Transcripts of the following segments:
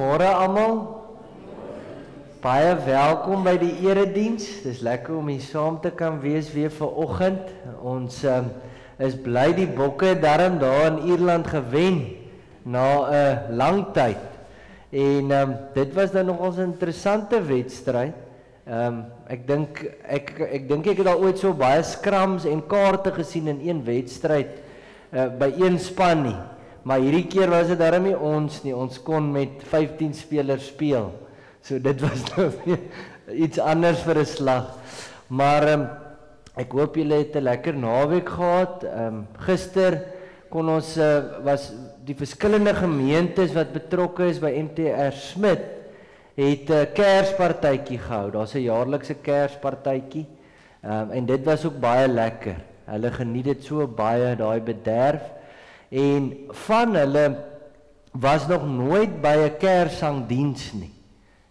Goeiemôre almal. Baie welkom by die erediens. Dis lekker om hier saam te kan wees weer vanoggend. Ons is bly die Bokke darm daar in Ierland gewen na 'n lang tyd. En dit was dan nogals 'n interessante wedstryd. Ek dink ek het al ooit so baie skrams en kaarte gesien in een wedstryd by een span nie. Maar hierdie keer was dit darm nie ons nie. Ons kon met 15 spelers speel. So dit was nou iets anders vir 'n slag. Maar ek hoop julle het 'n lekker naweek gehad. Gister kon ons was die verskillende gemeentes wat betrokke is by MTR Smit het 'n Kerspartytjie gehou. Daar's 'n jaarlikse Kerspartytjie. En dit was ook baie lekker. Hulle geniet dit so baie, daai bederf. En van hulle was nog nooit by 'n Kerssangdiens nie.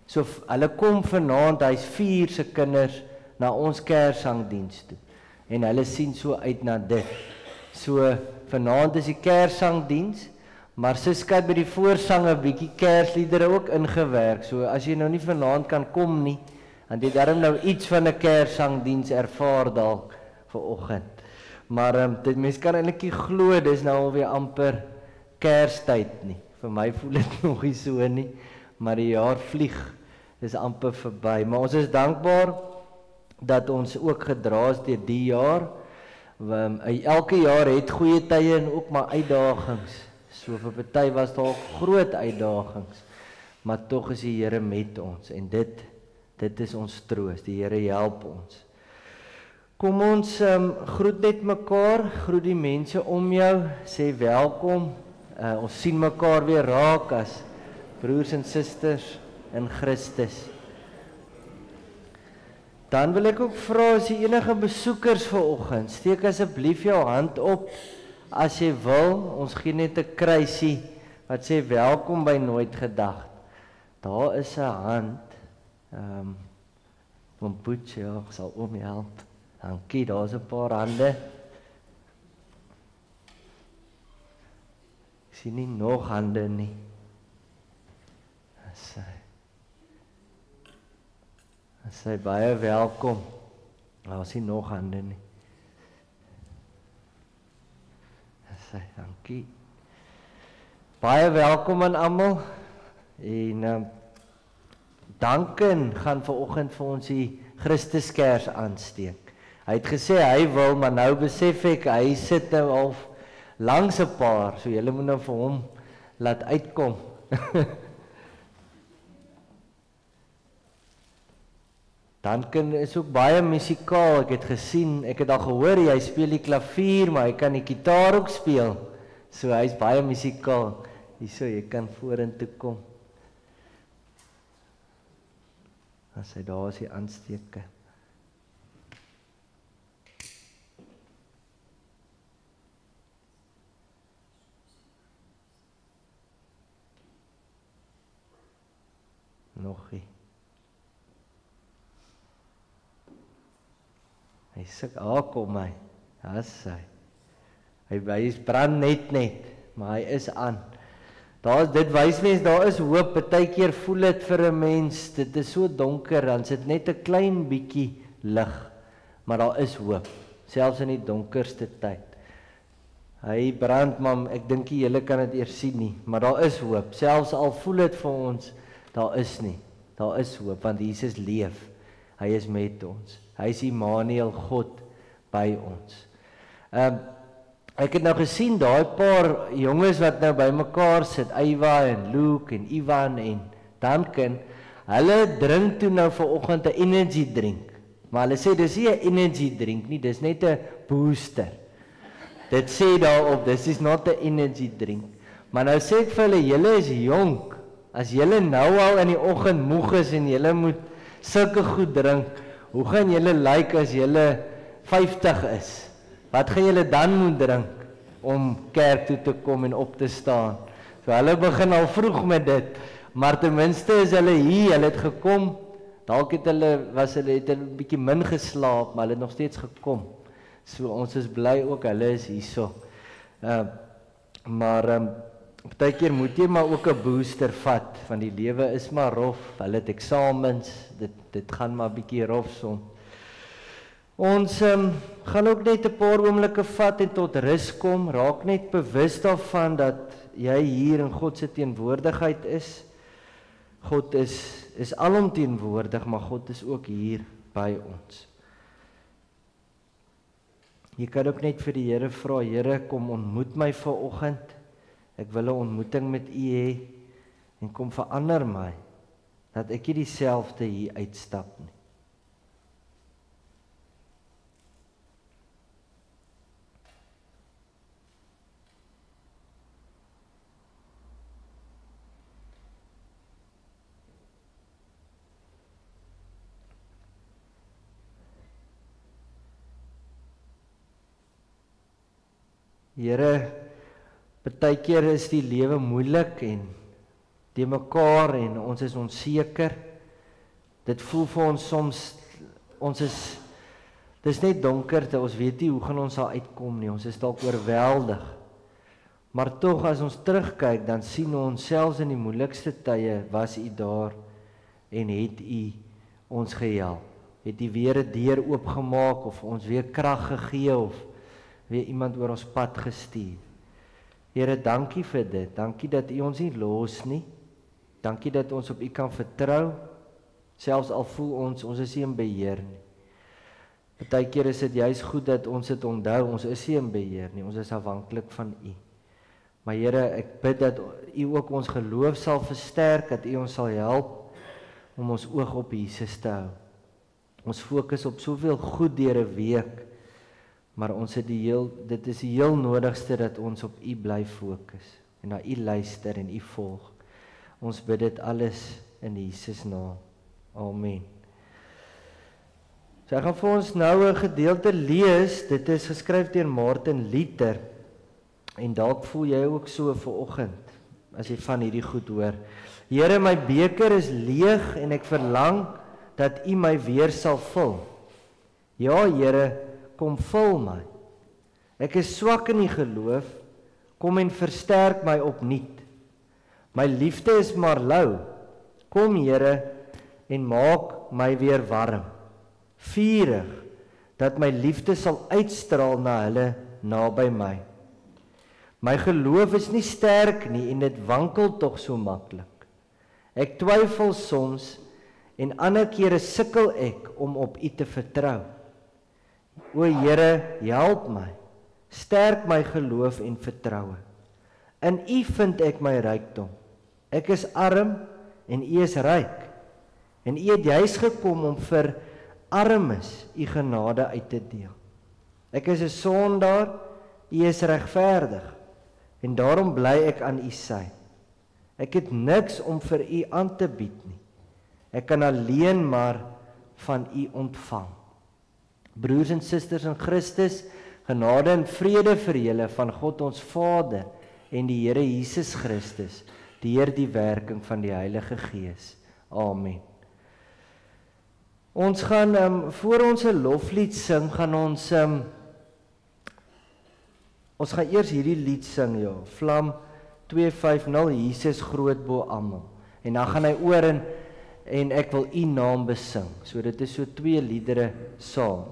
So hulle kom vanaand, hy's 4 se kinders na ons Kerssangdiens toe. En hulle sien so uit na dit. So vanaand is die Kerssangdiens, maar Siska het by die voorsang 'n bietjie Kersliedere ook ingewerk. So as jy nou nie vanaand kan kom nie, dan het jy darm nou iets van 'n Kerssangdiens ervaar dalk vanoggend. Maar dit mens kan eintlik nie glo dis nou alweer amper Kerstyd nie. Vir my voel dit nog nie so nie, maar die jaar vlieg. Dis amper verby. Maar ons is dankbaar dat ons ook gedra is deur die jaar. Elke jaar het goeie tye en ook maar uitdagings. So vir party was daar groot uitdagings, maar tog is die Here met ons en dit is ons troos. Die Here help ons. Kom ons groet net mekaar, groet die mense om jou, sê welkom. Ons sien mekaar weer raak as broers en susters in Christus. Dan wil ek ook vra as jy enige besoekers vanoggend, steek asseblief jou hand op as jy wil. Ons gee net 'n kruisie wat sê welkom by Nooit Gedagte. Daar is 'n hand. Van Boetje, ek sal om jou help. Dankie, daar's 'n paar hande. Ek sien nie nog hande nie. Sy baie welkom. Daar is nie nog hande nie. Sy, dankie. Baie welkom aan almal. En Duncan gaan vanoggend vir ons die Christuskers aansteek. Hy het gesê hy wil, maar nou besef ek hy sit nou al langs 'n paar, so julle moet nou vir hom laat uitkom. Duncan is ook baie musikaal. Ek het gesien, ek het al gehoor hy speel die klavier, maar hy kan die gitaar ook speel. So hy's baie musikaal. Hierso, jy kan vorentoe kom. As hy daar is die aansteke. Nogie. Hy sê, kom hy. Dis hy. Hy is brand net, maar hy is aan. Dit wys mens, daar is hoop. Partykeer voel dit vir 'n mens, dit is so donker, dan sit net 'n klein bietjie lig. Maar daar is hoop, selfs in die donkerste tyd. Hy brand, maar ek dink julle kan dit eers sien nie, maar daar is hoop. Selfs al voel dit vir ons, daar is hoop, want Jesus leef. Hy is met ons. Hy is Immanuel, God by ons. Ek het nou gesien daai paar jonges wat nou by mekaar sit, Eywa en Luke en Ivan en Duncan, hulle drink toe nou vanoggend 'n energy drink. Maar hulle sê dis nie 'n energy drink nie, dis net 'n booster. Dit sê daarop, this is not 'n energy drink. Maar nou sê ek vir hulle, julle is jonk. As julle nou al in die oggend moeg is en julle moet sulke goed drink, hoe gaan julle lyk as julle 50 is? Wat gaan julle dan moet drink om kerk toe te kom en op te staan? So hulle begin al vroeg met dit, maar ten minste is hulle hier, hulle het gekom. Dalk het hulle 'n bietjie min geslaap, maar hulle het nog steeds gekom. So ons is bly ook hulle is hierso. Maar Partykeer moet jy maar ook 'n booster vat, want die lewe is maar rof, hulle het eksamens, dit gaan maar bietjie rof soms. Ons gaan ook net 'n paar oomblikke vat en tot rus kom, raak net bewus daarvan dat jy hier in God se teenwoordigheid is. God is alomteenwoordig, maar God is ook hier by ons. Jy kan ook net vir die Here vra, Here, kom ontmoet my vanoggend. Ek wil 'n ontmoeting met U hê en kom verander my, dat ek nie dieselfde hier uitstap nie. Here, partykeer is die lewe moeilik en te mekaar en ons is onseker. Dit voel vir ons soms, dis net donkerte, ons weet nie hoe gaan ons daar uitkom nie, ons is dalk oorweldig. Maar tog as ons terugkyk, dan sien ons selfs in die moeilikste tye was U daar en het U ons gehelp. Het U weer 'n deur oopgemaak of ons weer krag gegee of weer iemand oor ons pad gestuur. Here, dankie vir dit. Dankie dat U ons nie los nie. Dankie dat ons op U kan vertrou, selfs al voel ons is nie in beheer nie. Partykeer is dit juist goed dat ons dit onthou, ons is nie in beheer nie, ons is afhanklik van U. Maar Here, ek bid dat U ook ons geloof sal versterk, dat U ons sal help om ons oog op Jesus te hou. Ons fokus op soveel goed deur 'n week, maar dit is die heel nodigste dat ons op U bly fokus en na U luister en U volg. Ons bid dit alles in Jesus naam. Amen. So ek gaan vir ons nou 'n gedeelte lees. Dit is geskryf deur Martin Luther. En dalk voel jy ook so vanoggend as jy van hierdie goed hoor. Here, my beker is leeg en ek verlang dat U my weer sal vul. Ja, Here, kom vul my. Ek is swak in die geloof, kom en versterk my opnuut. My liefde is maar lou. Kom Here en maak my weer warm. Vurig, dat my liefde sal uitstraal na hulle naby my. My geloof is nie sterk nie en dit wankel tog so maklik. Ek twyfel soms en ander kere sukkel ek om op U te vertrou. O Here, help my, sterk my geloof en vertroue. In U vind ek my rykdom. Ek is arm en U is ryk. En U het juis gekom om vir armes U genade uit te deel. Ek is 'n sondaar, U is regverdig. En daarom bly ek aan U sy. Ek het niks om vir U aan te bied nie. Ek kan alleen maar van U ontvang. Broers en susters in Christus, genade en vrede vir julle van God ons Vader en die Here Jesus Christus, deur die werking van die Heilige Gees. Amen. Ons gaan, voor ons 'n loflied sing, gaan ons gaan eers hierdie lied sing, ja, Vlam 250, Jesus groot bo almal. En dan gaan hy oor en ek wil U naam besing. So dit is so 2 liedere saam.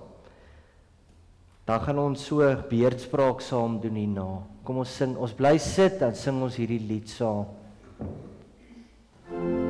Dan gaan ons so beurtspraak saam doen hierna. Kom ons sing, ons bly sit, dan sing ons hierdie lied saam. Amen.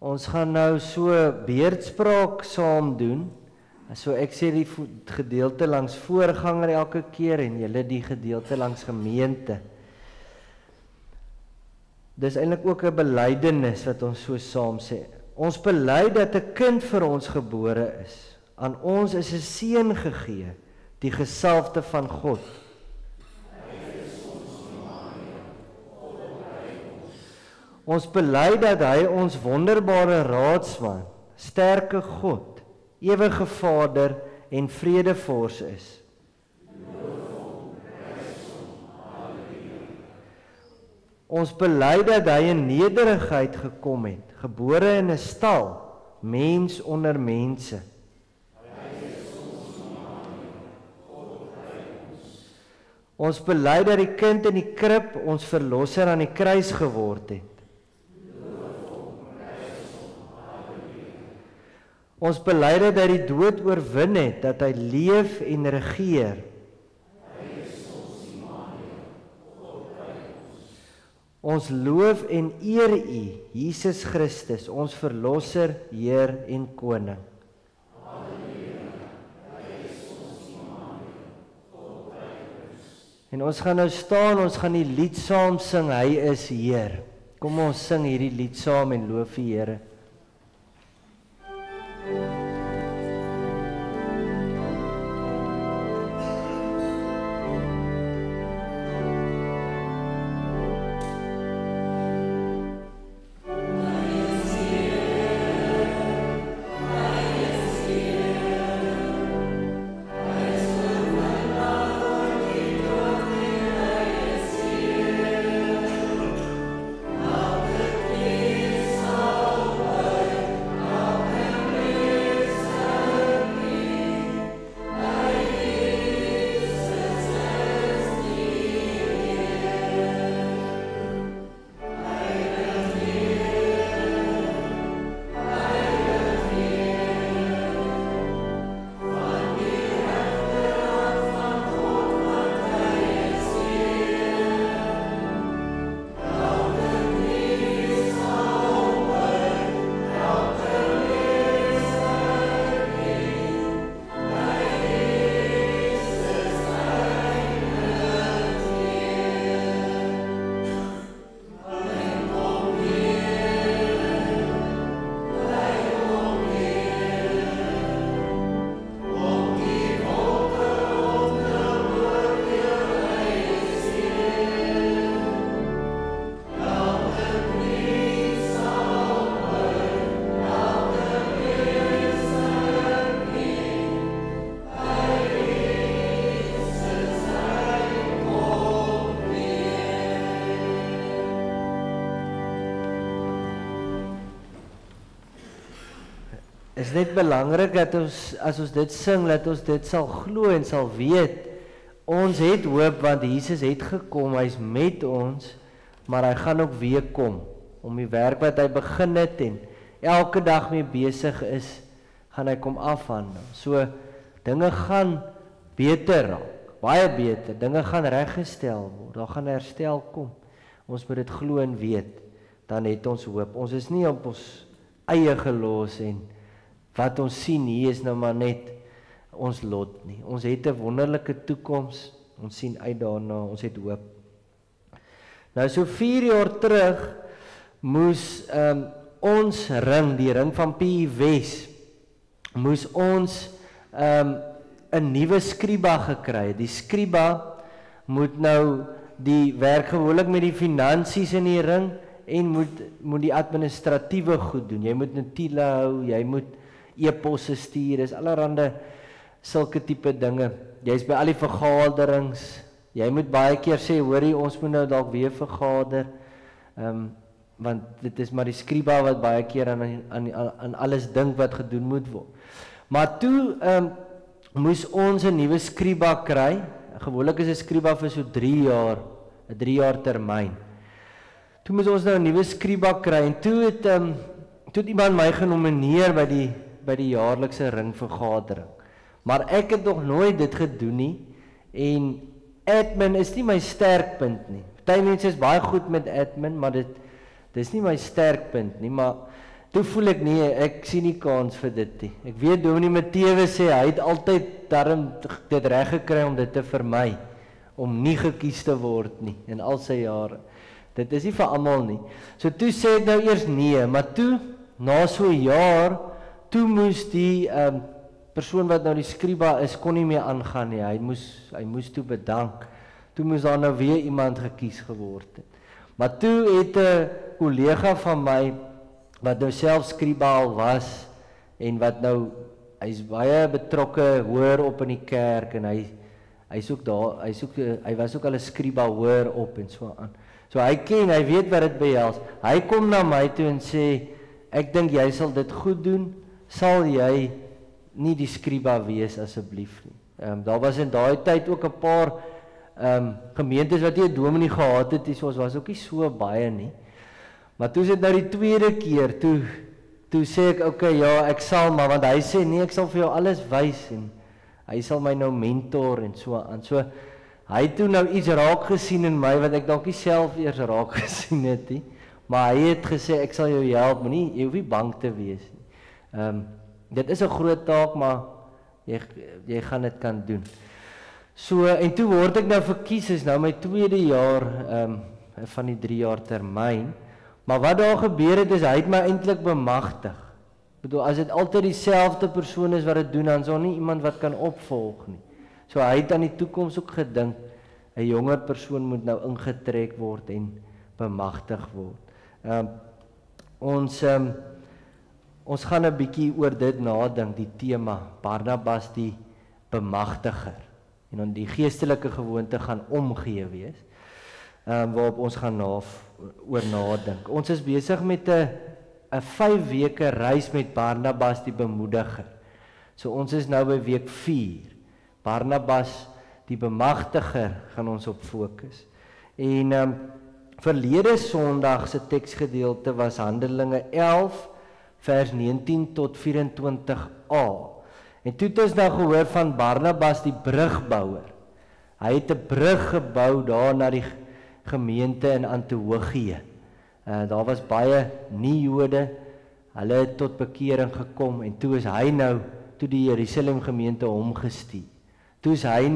Ons gaan nou so beurtspraak saam doen. So ek sê die gedeelte langs voorganger elke keer en julle die gedeelte langs gemeente. Dis eintlik ook 'n belydenis wat ons so saam sê. Ons bely dat 'n kind vir ons gebore is. Aan ons is 'n seun gegee, die gesalfde van God. Ons bely dat hy ons wonderbare raadsman, sterke God, ewige Vader en vredevors is. Ons bely dat hy in nederigheid gekom het, gebore in 'n stal, mens onder mense. Ons bely dat die kind in die krib ons verlosser aan die kruis geword het. Ons bely dat hy die dood oorwin het, dat hy leef en regeer. Ons loof en eer U, Jesus Christus, ons verlosser, Heer en Koning. En ons gaan nou staan, ons gaan die lied saam sing, Hy is Heer. Kom ons sing hierdie lied saam en loof die Here. Is net belangrik dat ons, as ons dit sing, dat ons dit sal glo en sal weet, ons het hoop, want Jesus het gekom, hy is met ons, maar hy gaan ook weer kom, om die werk wat hy begin het, en elke dag mee besig is, gaan hy kom afhandel. So, dinge gaan beter raak, baie beter, dinge gaan reggestel word, daar gaan herstel kom, ons moet dit glo en weet, dan het ons hoop, ons is nie op ons eie gelos en wat ons sien hier is nou maar net ons lot nie. Ons het 'n wonderlike toekoms, ons sien uit daarna, ons het hoop. Nou so 4 jaar terug moes ons ring, die ring van PI Wes, moes ons 'n nuwe skriba gekry. Die skriba moet nou die werk gewoonlik met die finansies in die ring en moet die administratiewe goed doen. Jy moet notiele hou, jy moet e-posse stuur, is allerhande sulke tipe dinge. Jy's by al die vergaderings, jy moet baie keer sê, hoorie, ons moet nou dalk weer vergader, want dit is maar die skriba wat baie keer aan alles dink wat gedoen moet word. Maar toe moes ons 'n nuwe skriba kry, gewoonlik is 'n skriba vir so 3 jaar, 'n 3 jaar termyn. Toe moes ons nou 'n nuwe skriba kry, en toe het iemand my genomineer by die jaarlikse ringvergadering. Maar ek het nog nooit dit gedoen nie, en admin is nie my sterkpunt nie. Party mense is baie goed met admin, maar dit is nie my sterkpunt nie, maar toe voel ek nee, ek sien nie kans vir dit nie. Ek weet Dominee Matthewes sê, hy het altyd daarom dit reg gekry om dit te vermy, om nie gekies te word nie, in al sy jare. Dit is nie vir almal nie. So toe sê ek nou eers nee, maar toe, na so 'n jaar, toe moes die persoon wat nou die skriba is, kon nie meer aangaan nie, hy moes toe bedank, toe moes daar nou weer iemand gekies geword het. Maar toe het 'n kollega van my, wat nou self skriba al was, en wat nou, hy's baie betrokke hoër op in die kerk, en hy was ook al 'n skriba hoër op, en so aan. So hy weet wat dit behels, hy kom na my toe en sê, ek dink jy sal dit goed doen, sal jy nie die skriba wees asseblief nie. Daar was in daai tyd ook 'n paar gemeentes wat nie 'n dominee gehad het, so ons was ook nie so baie nie. Maar toe is dit nou die tweede keer, toe sê ek, okay, ja, ek sal maar, want hy sê, nee, ek sal vir jou alles wys, en hy sal my nou mentor, en so aan. So, hy het toe nou iets raak gesien in my, wat ek dalk nie self eers raak gesien het nie, maar hy het gesê, ek sal jou help, maar jy hoef nie bang te wees nie. Dit is 'n groot taak, maar jy gaan dit kan doen. So, en toe word ek nou verkies, is nou my tweede jaar van die 3 jaar termyn, maar wat daar gebeur het, is hy het my eintlik bemagtig. Ek bedoel, as dit altyd dieselfde persoon is wat dit doen, dan is daar nie iemand wat kan opvolg nie. So hy het aan die toekoms ook gedink, 'n jonger persoon moet nou ingetrek word en bemagtig word. Ons gaan 'n bietjie oor dit nadink, die tema, Barnabas die bemagtiger. En dan die geestelike gewoonte gaan omgee wees, waarop ons gaan oor nadink. Ons is besig met 'n 5 weke reis met Barnabas die bemoediger. So ons is nou by week 4. Barnabas die bemagtiger gaan ons op fokus. En verlede Sondag se teksgedeelte was Handelinge 11 vers 19 tot 24a. En toe het ons nou gehoor van Barnabas die brugbouer. Hy het 'n brug gebou daar na die gemeente in Antiochië. Daar was baie nie-Jode, hulle het tot bekering gekom, en toe is hy nou, toe die Jerusalem gemeente hom gestuur. Toe is hy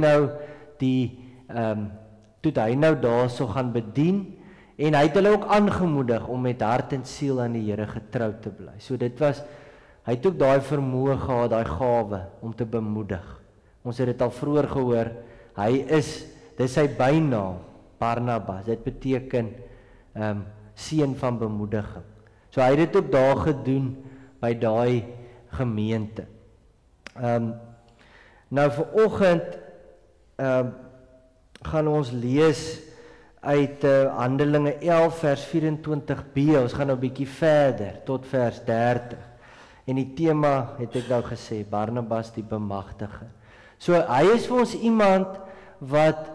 nou daarso gaan bedien, en hy het hulle ook aangemoedig om met hart en siel aan die Here getrou te bly. So hy het ook daai vermoë gehad, daai gawe om te bemoedig. Ons het dit al vroeër gehoor, dis sy bynaam, Barnabas, dit beteken seun van bemoediging. So hy het dit ook daar gedoen by daai gemeente. Nou vanoggend gaan ons lees uit Handelinge 11 vers 24b, ons gaan nou 'n bietjie verder tot vers 30. En die tema het ek nou gesê, Barnabas die bemagtiger. So hy is vir ons iemand wat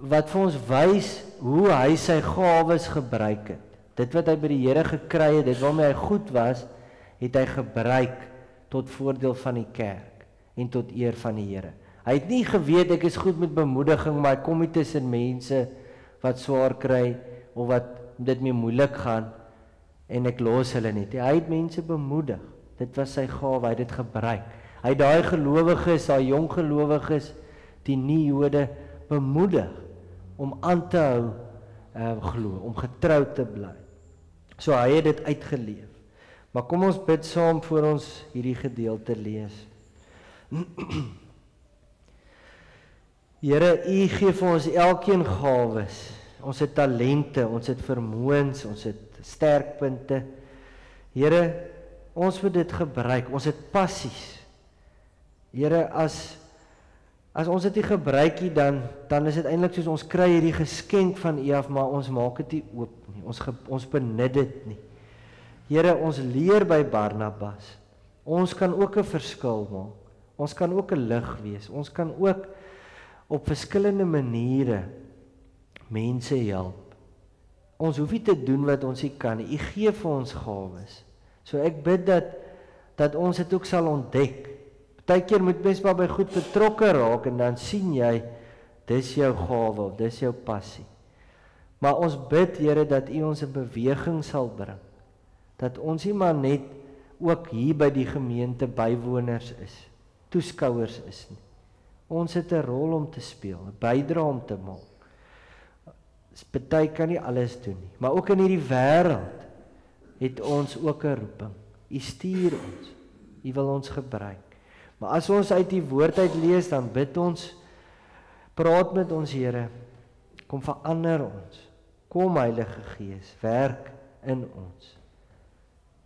vir ons wys hoe hy sy gawes gebruik het. Dit wat hy by die Here gekry het, dit waarmee hy goed was, het hy gebruik tot voordeel van die kerk en tot eer van die Here. Hy het nie geweet ek is goed met bemoediging, maar ek kom nie tussen mense wat swaar kry of wat dit mee moeilik gaan en ek los hulle nie. Hy het mense bemoedig. Dit was sy gawe, hy het dit gebruik. Hy het daai gelowiges, daai jong gelowiges, die nie-Jode bemoedig om aan te hou glo, om getrou te bly. So hy het dit uitgeleef. Maar kom ons bid saam voor ons hierdie gedeelte lees. Here, U gee vir ons elkeen gawes. Ons het talente, ons het vermoëns, ons het sterkpunte. Here, ons moet dit gebruik, ons het passies. Here, as ons dit nie gebruik nie, dan is dit eintlik soos ons kry hierdie geskenk van U af, maar ons maak dit nie oop nie, ons benut dit nie. Here, ons leer by Barnabas, ons kan ook 'n verskil maak, ons kan ook 'n lig wees, ons kan ook op verskillende maniere mense help. Ons hoef nie te doen wat ons nie kan nie, U gee vir ons gawes. So ek bid dat ons dit ook sal ontdek. Partykeer moet mens maar by goed betrokke raak en dan sien jy, dis jou gawe of dis jou passie. Maar ons bid, Here, dat U ons in beweging sal bring. dat ons nie maar net ook hier by die gemeente bywoners is, toeskouers is nie. Ons het 'n rol om te speel, 'n bydrae om te maak. Party kan nie alles doen nie, maar ook in hierdie wêreld het ons ook 'n roeping. U stuur ons, U wil ons gebruik. Maar as ons uit die woord uit lees, dan bid ons, praat met ons Here, kom verander ons, kom Heilige Gees, werk in ons.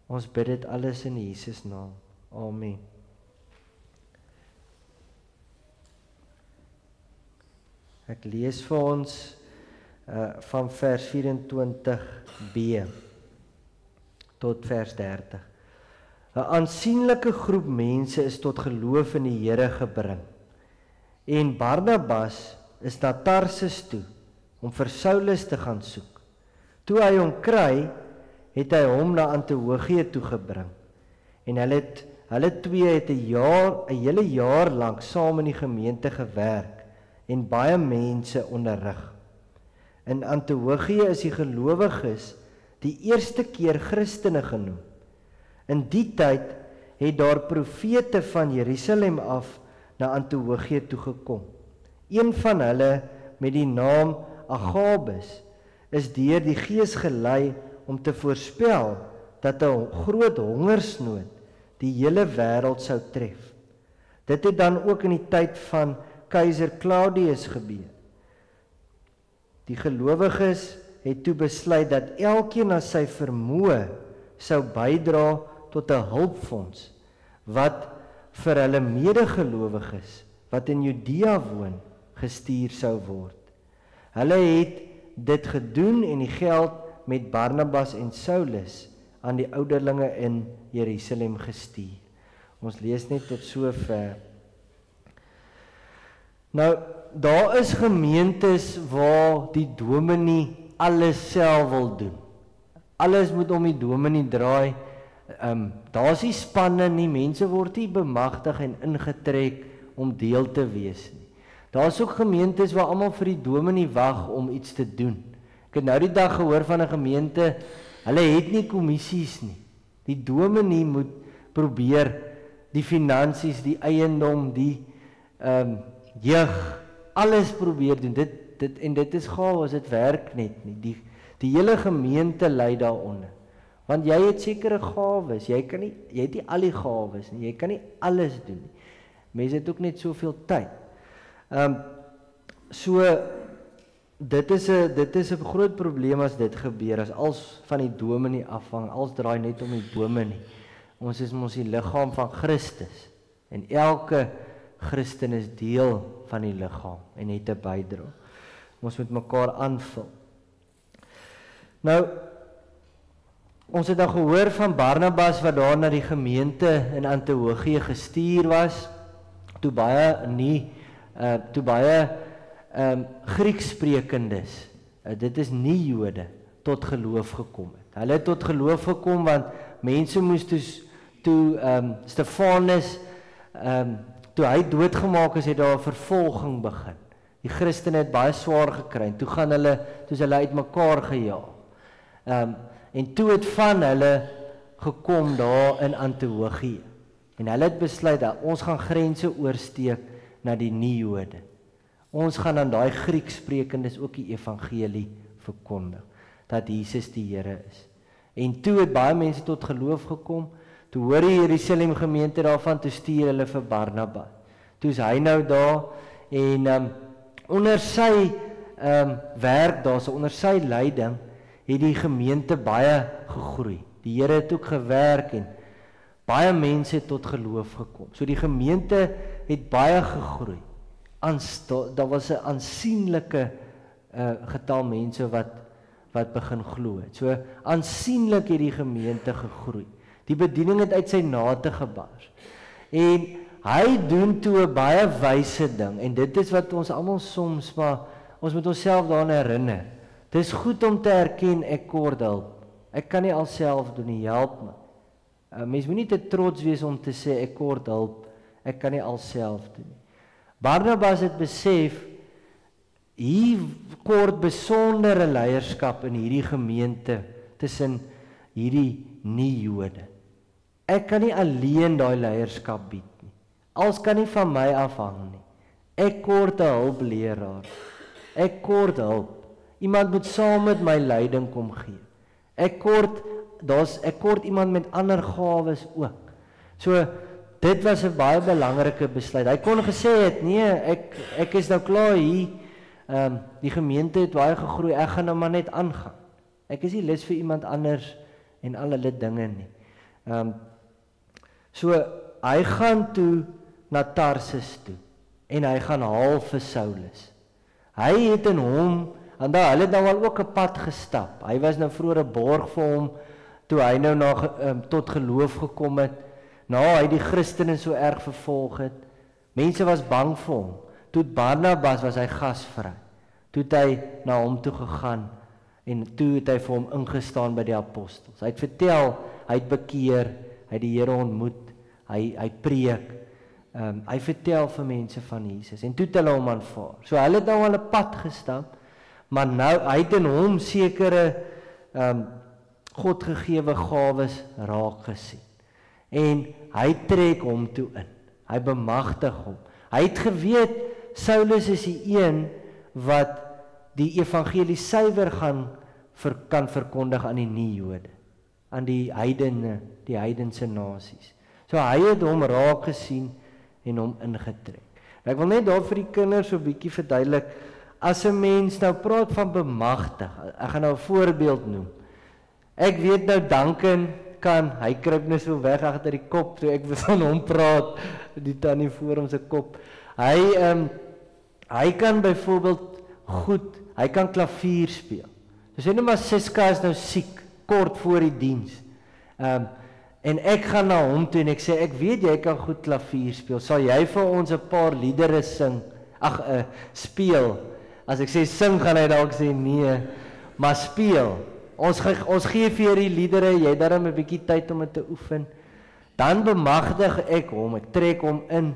Ons bid dit alles in Jesus naam. Amen. Ek lees vir ons van vers 24b tot vers 30. 'n aansienlike groep mense is tot geloof in die Here gebring. En Barnabas is na Tarsus toe om vir Saulus te gaan soek. Toe hy hom kry, het hy hom na Antiochië toe gebring. En hulle twee het 'n hele jaar lank saam in die gemeente gewerk en baie mense onderrig. In Antiochië is die gelowiges die eerste keer Christene genoem. In die tyd het daar profete van Jerusalem af na Antiochië toe gekom. Een van hulle met die naam Agabus is deur die Gees gelei om te voorspel dat 'n groot hongersnood die hele wêreld sou tref. Dit het dan ook in die tyd van keiser Claudius gebeur. Die gelowiges het toe besluit dat elkeen na sy vermoë sou bydra tot 'n hulpfonds wat vir hulle medegelowiges wat in Judea woon gestuur sou word. Hulle het dit gedoen en die geld met Barnabas en Saulus aan die ouderlinge in Jerusalem gestuur. Ons lees net tot sover. Nou, daar is gemeentes waar die dominee alles self wil doen. Alles moet om die dominee draai. Daar is nie spanne nie, mense word nie bemagtig en ingetrek om deel te wees nie. Daar is ook gemeentes waar almal vir die dominee wag om iets te doen. Ek het nou die dag gehoor van 'n gemeente, hulle het nie kommissies nie. Die dominee moet probeer die finansies, die eiendom, die jeug, alles probeer doen. Dit is gaaf as dit werk net nie. Die hele gemeente lei daaronder. Want jy het sekere gawes, jy het nie al die gawes nie, jy kan nie alles doen nie. Mense het ook net soveel tyd. Dit is 'n groot probleem as dit gebeur, as als van die dominee afhang, als draai net om die dominee. Ons is mos die liggaam van Christus, en elke Christen is deel van die liggaam, en het 'n bydrae. Ons moet mekaar aanvul. Nou, ons het dan gehoor van Barnabas wat daar na die gemeente in Antiochië gestuur was, toe baie Griekssprekendes, dit is nie Jode, tot geloof gekom het. Hulle het tot geloof gekom want mense moes toe Stefanus, toe hy doodgemaak is, het daar 'n vervolging begin. Die Christene het baie swaar gekry, en toe is hulle uitmekaar gejaag. En toe het van hulle gekom daar in Antiochië. En hulle het besluit dat ons gaan grense oorsteek na die nie-Jode. Ons gaan aan daai Griekssprekendes ook die evangelie verkondig, dat Jesus die Here is. En toe het baie mense tot geloof gekom, toe hoor die Jerusalem gemeente daarvan, toe stuur hulle vir Barnabas. Toe is hy nou daar, en onder sy werk daar, onder sy leiding, het die gemeente baie gegroei. Die Here het ook gewerk, en baie mense het tot geloof gekom. So die gemeente het baie gegroei. Daar was 'n aansienlike getal mense wat begin glo het. So aansienlik het die gemeente gegroei. Die bediening het uit sy nate gebars. En hy doen toe 'n baie wyse ding, en dit is wat ons almal soms, maar ons moet onsself daaraan herinner. Dit is goed om te erken, ek kort hulp. Ek kan nie alself doen nie, help my. Mens moet nie te trots wees om te sê, ek kort hulp, ek kan nie alself doen nie. Barnabas het besef, hier kort besondere leierskap in hierdie gemeente, tussen hierdie nie-Jode. Ek kan nie alleen daai leierskap bied nie. Alles kan nie van my afhang nie. Ek kort 'n hulpleraar. Ek kort hulp. Iemand moet saam met my leiding kom gee. Ek kort iemand met ander gawes ook. So dit was 'n baie belangrike besluit. Hy kon gesê het, nee, ek is nou klaar hier. Die gemeente het baie gegroei. Ek gaan nou maar net aangaan. Ek is nie lus vir iemand anders en al hulle dinge nie. So hy gaan toe na Tarsus toe en hy gaan haal vir Saulus. Hy het in hom, en hulle het nou al ook 'n pad gestap. Hy was nou vroeër 'n borg vir hom toe hy nou tot geloof gekom het. Hy die Christene so erg vervolg het. Mense was bang vir hom. Toe Barnabas was hy gasvry. Toe het hy na hom toe gegaan en toe het hy vir hom ingestaan by die apostels. Hy het vertel, hy het bekeer, hy het die Here ontmoet, hy preek. Hy vertel vir mense van Jesus en toe het hulle hom aanvaar. So hulle het nou al 'n pad gestap, maar nou hy het in hom sekere God gegewe gawes raak gesien. En hy trek hom toe in. Hy bemagtig hom. Hy het geweet Saulus is die een wat die evangelie suiwer kan verkondig aan die nie-Jode, aan die heidense nasies. So hy het hom raak gesien en hom ingetrek. Ek wil net daar vir die kinders so 'n bietjie verduidelik, as 'n mens nou praat van bemagtig, ek gaan nou 'n voorbeeld noem. Ek weet nou Duncan hy kruip net so weg agter die kop, toe ek van hom praat, die tannie voor hom se kop. Hy kan byvoorbeeld goed, hy kan klavier speel. So sê net maar Siska is nou siek, kort voor die diens. En ek gaan na hom toe en ek sê, ek weet jy kan goed klavier speel, sal jy vir ons 'n paar liedere speel? As ek sê sing, gaan hy dalk sê nee, maar speel. Ons gee vir jou die liedere, jy het daarom 'n bietjie tyd om dit te oefen. Dan bemagtig ek hom, ek trek hom in,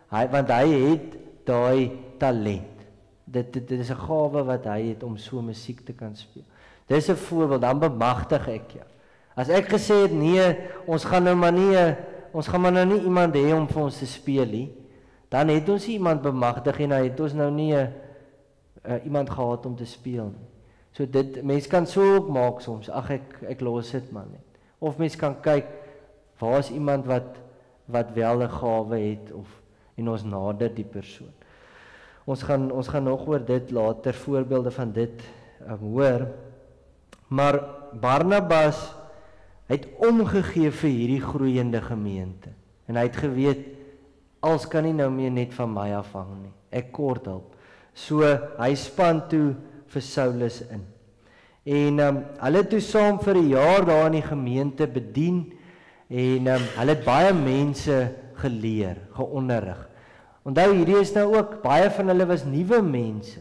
want hy het daai talent. Dit is 'n gawe wat hy het om so musiek te kan speel. Dis 'n voorbeeld, dan bemagtig ek jou. As ek gesê het nee, ons gaan nou maar nou nie iemand hê om vir ons te speel nie, dan het ons nie iemand bemagtig en dan het ons nou nie iemand gehad om te speel nie. So mens kan so ook maak soms, ek los dit maar net. Of mens kan kyk, waar is iemand wat wel 'n gawe het, en ons nader die persoon. Ons gaan nog oor dit later, voorbeelde van dit hoor. Maar Barnabas het omgegee vir hierdie groeiende gemeente. En hy het geweet, alles kan nie nou meer net van my afhang nie. Ek kort hulp. So hy span toe vir Saulus in. En hulle toe saam vir 'n jaar daar in die gemeente bedien en hulle het baie mense geleer, geonderrig. Onthou, hierdie is nou ook, baie van hulle was nuwe mense,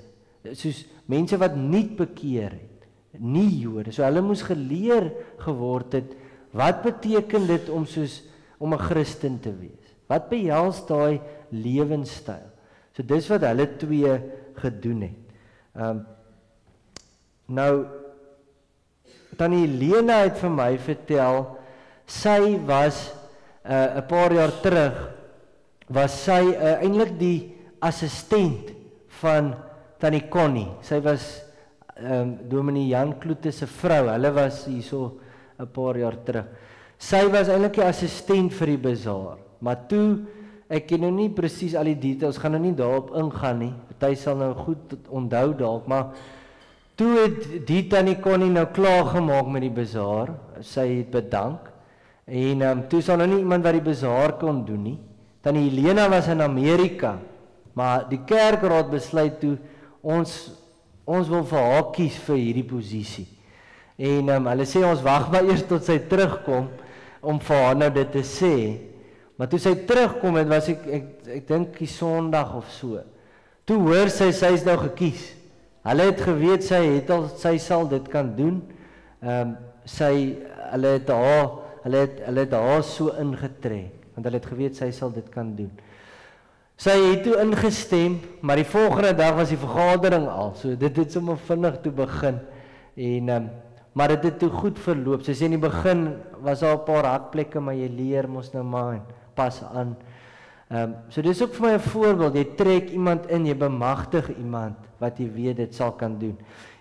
soos mense wat nuut bekeer het, nie Jode, so hulle moes geleer geword het, wat beteken dit om 'n Christen te wees? Wat behels daai lewenstyl? So dis wat hulle twee gedoen het. Nou, tannie Helena het vir my vertel, sy was 'n paar jaar terug, was sy eintlik die assistent van tannie Connie. Sy was dominee Jan Kloete se vrou. Hulle was hierso 'n paar jaar terug. Sy was eintlik die assistent vir die bazaar. Maar toe, ek ken nou nie presies al die details, gaan nou nie daarop ingaan nie. Party sal nou goed onthou dalk, maar toe het die tannie Connie nou klaar gemaak met die bazaar. Sy het bedank. En toe sal nou nie iemand wat die bazaar kon doen nie. Tannie Helena was in Amerika, maar die kerkraad besluit toe, ons wil vir haar kies vir hierdie posisie. En hulle sê, ons wag maar eers tot sy terugkom, om vir haar nou dit te sê. Maar toe sy terugkom, het was ek dink die Sondag of so. Toe hoor sy is nou gekies. Hulle het geweet, sy sal dit kan doen. Hulle het haar so ingetrek, want hulle het geweet, sy sal dit kan doen. Sy het toe ingestem, maar die volgende dag was die vergadering al, so dit het sommer vinnig toe begin, en maar dit het toe goed verloop. So sê in die begin was daar 'n paar hakplekke, maar jy leer mos nou maar en pas aan. So dis ook vir my 'n voorbeeld, jy trek iemand in, jy bemagtig iemand wat jy weet dit sal kan doen.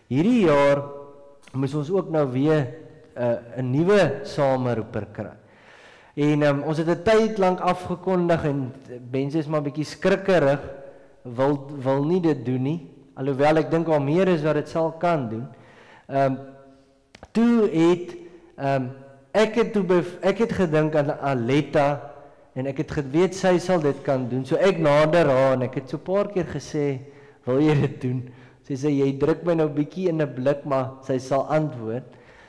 Hierdie jaar moes ons ook nou weer 'n nuwe sameroeper kry. En ons het 'n tyd lank afgekondig en mense is maar bietjie skrikkerig, wil nie dit doen nie, alhoewel ek dink al meer is wat dit sal kan doen. Toe het ek het gedink aan Aletta en ek het geweet sy sal dit kan doen. So ek nader haar en ek het so 'n paar keer gesê, wil jy dit doen? Sy sê jy druk my nou bietjie in 'n blik, maar sy sal antwoord.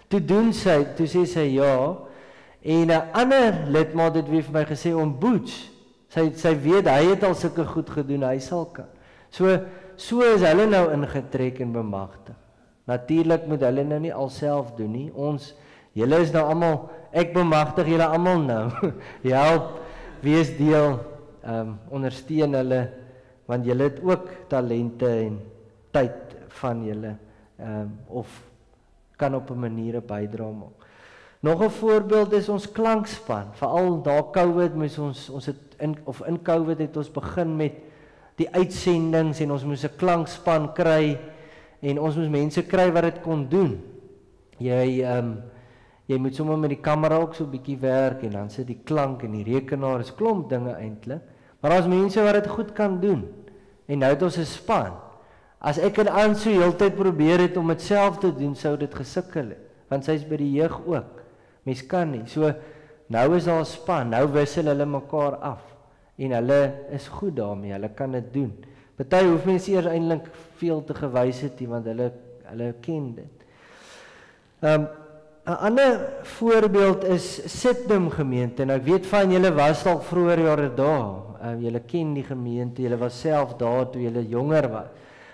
Toe sê sy ja. En 'n ander lidmaat het weer vir my gesê om Boets. Sy weet hy het al sulke goed gedoen, hy sal kan. So is hulle nou ingetrek en bemagtig. Natuurlik moet hulle nou nie alself doen nie. Julle is nou almal, ek bemagtig julle almal nou. Help, wees deel, ondersteun hulle, want julle het ook talente en tyd van julle, of kan op 'n manier bydra maak. Nog 'n voorbeeld is ons klankspan. Veral daar COVID moes ons het in COVID het ons begin met die uitsendings en ons moes 'n klankspan kry en ons moes mense kry wat dit kon doen. Jy moet sommer met die kamera ook so 'n bietjie werk en dan sit die klank en die rekenaar, is klomp dinge eintlik. Maar daar's mense wat dit goed kan doen. En nou het ons 'n span. As ek en Ansu heeltyd probeer het om dit self te doen, sou dit gesukkel het, want sy's by die jeug ook. Mens kan nie. So nou is daar 'n span, nou wissel hulle mekaar af en hulle is goed daarmee, hulle kan dit doen. Party hoef mense eers eintlik veel te gewys het nie, want hulle ken dit. 'n ander voorbeeld is Sitnum gemeente. Nou ek weet van julle was dalk vroeër jare daar. Julle ken die gemeente, julle was self daar toe julle jonger was.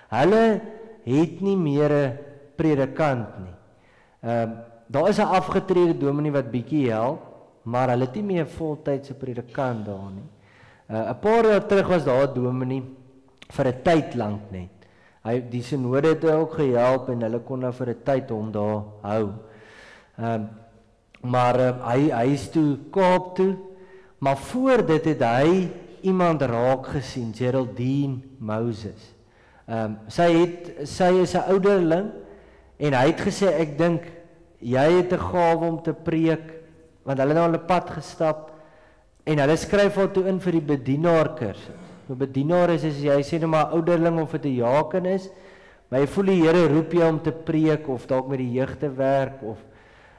Hulle het nie meer 'n predikant nie. Daar is 'n afgetrede dominee wat bietjie help, maar hulle het nie meer 'n voltydse predikant daar nie. 'n paar jaar terug was daar 'n dominee vir 'n tyd lank net. Die synode het ook gehelp en hulle kon nou vir 'n tyd hom daar hou. Maar hy is toe Kaap toe, maar voor dit het hy iemand raak gesien, Geraldine Moses. Sy is 'n ouderling en hy het gesê, ek dink jy het 'n gawe om te preek, want hulle het nou al 'n pad gestap en hulle skryf haar toe in vir die bedienaar kursus. 'n Bedienaar is jy sê nou maar ouderling of dit 'n jaken is, maar jy voel die Here roep jou om te preek of dalk met die jeug te werk of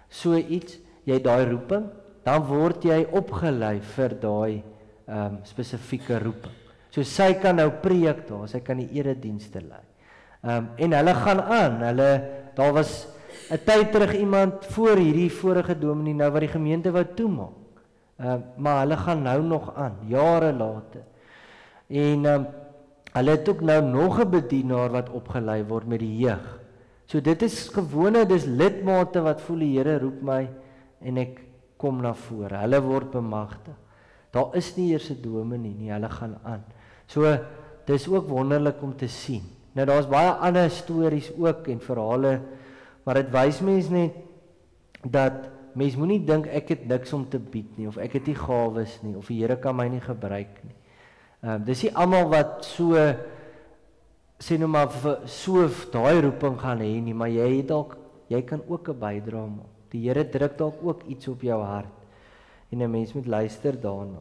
so iets, jy het daai roeping, dan word jy opgelei vir daai spesifieke roeping. So sy kan nou preek daar, sy kan die eredienste lei. En hulle gaan aan, daar was 'n tyd terug iemand voor hierdie vorige dominee nou wat die gemeente wou toemaak. Maar hulle gaan nou nog aan, jare later. En hulle het ook nou nog 'n bedienaar wat opgelei word met die jeug. So dit is gewone, dis lidmate wat voel die Here roep my en ek kom na vore. Hulle word bemagtig. Daar is nie eers 'n dominee nie, hulle gaan aan. So dis ook wonderlik om te sien. Nou daar's baie ander stories ook en verhale, maar dit wys mens net dat mens moenie dink ek het niks om te bied nie, of ek het nie gawes nie, of die Here kan my nie gebruik nie. Dis nie almal wat so sê nou maar so daai roeping gaan hê nie, maar jy kan ook 'n bydrae maak. Die Here druk dalk ook iets op jou hart en 'n mens moet luister daarna.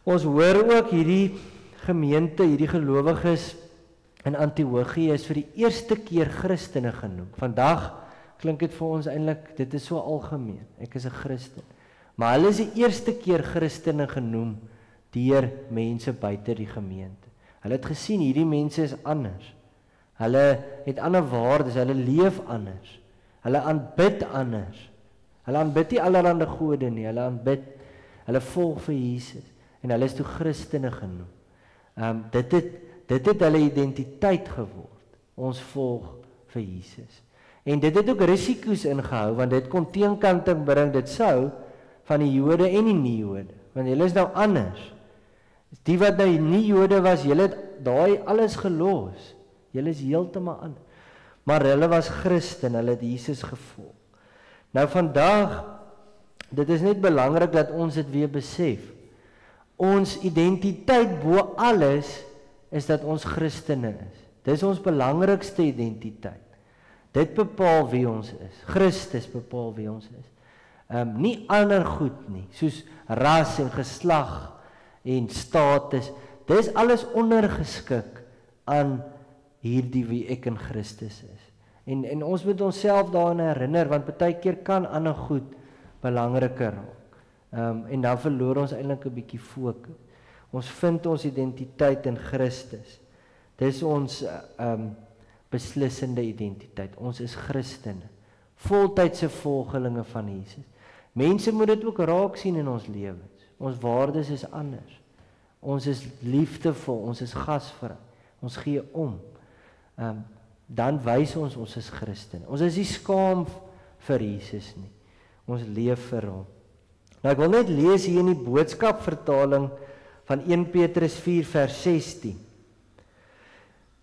Ons hoor ook hierdie gemeente, hierdie gelowiges in Antiochië is vir die eerste keer Christene genoem. Vandag klink dit vir ons eintlik, dit is so algemeen, ek is 'n Christen. Maar hulle is die eerste keer Christene genoem deur mense buite die gemeente. Hulle het gesien, hierdie mense is anders. Hulle het ander waardes, hulle leef anders. Hulle aanbid anders. Hulle aanbid nie allerlei gode nie, hulle volg vir Jesus. En hulle is toe Christene genoem. Dit het hulle identiteit geword. Ons volg vir Jesus. En dit het ook risiko's ingehou, want dit kon teenkanting bring, dit sou van die Jode en die nie-Jode, want hulle is nou anders. Die wat nou nie Jode was, julle het daai alles gelos. Julle is heeltemal anders. maar hulle was Christen, hulle het Jesus gevolg. Nou vandag, dit is net belangrik dat ons dit weer besef. Ons identiteit bo alles is dat ons Christene is. Dis ons belangrikste identiteit. Dit bepaal wie ons is. Christus bepaal wie ons is. Nie ander goed nie, soos ras en geslag en status. Dis alles ondergeskik aan hierdie wie ek in Christus is. En ons moet onsself daaraan herinner, want baie keer kan ander goed belangriker raak. En dan verloor ons eintlik 'n bietjie fokus. Ons vind ons identiteit in Christus. Dis ons beslissende identiteit. Ons is Christene, voltydse volgelinge van Jesus. Mense moet dit ook raak sien in ons lewens. Ons waardes is anders. Ons is liefdevol, ons is gasvry. Ons gee om. Dan wys ons is Christene. Ons is nie skaam vir Jesus nie. Ons leef vir hom. Nou ek wil net lees hier in die boodskap vertaling van 1 Petrus 4 vers 16.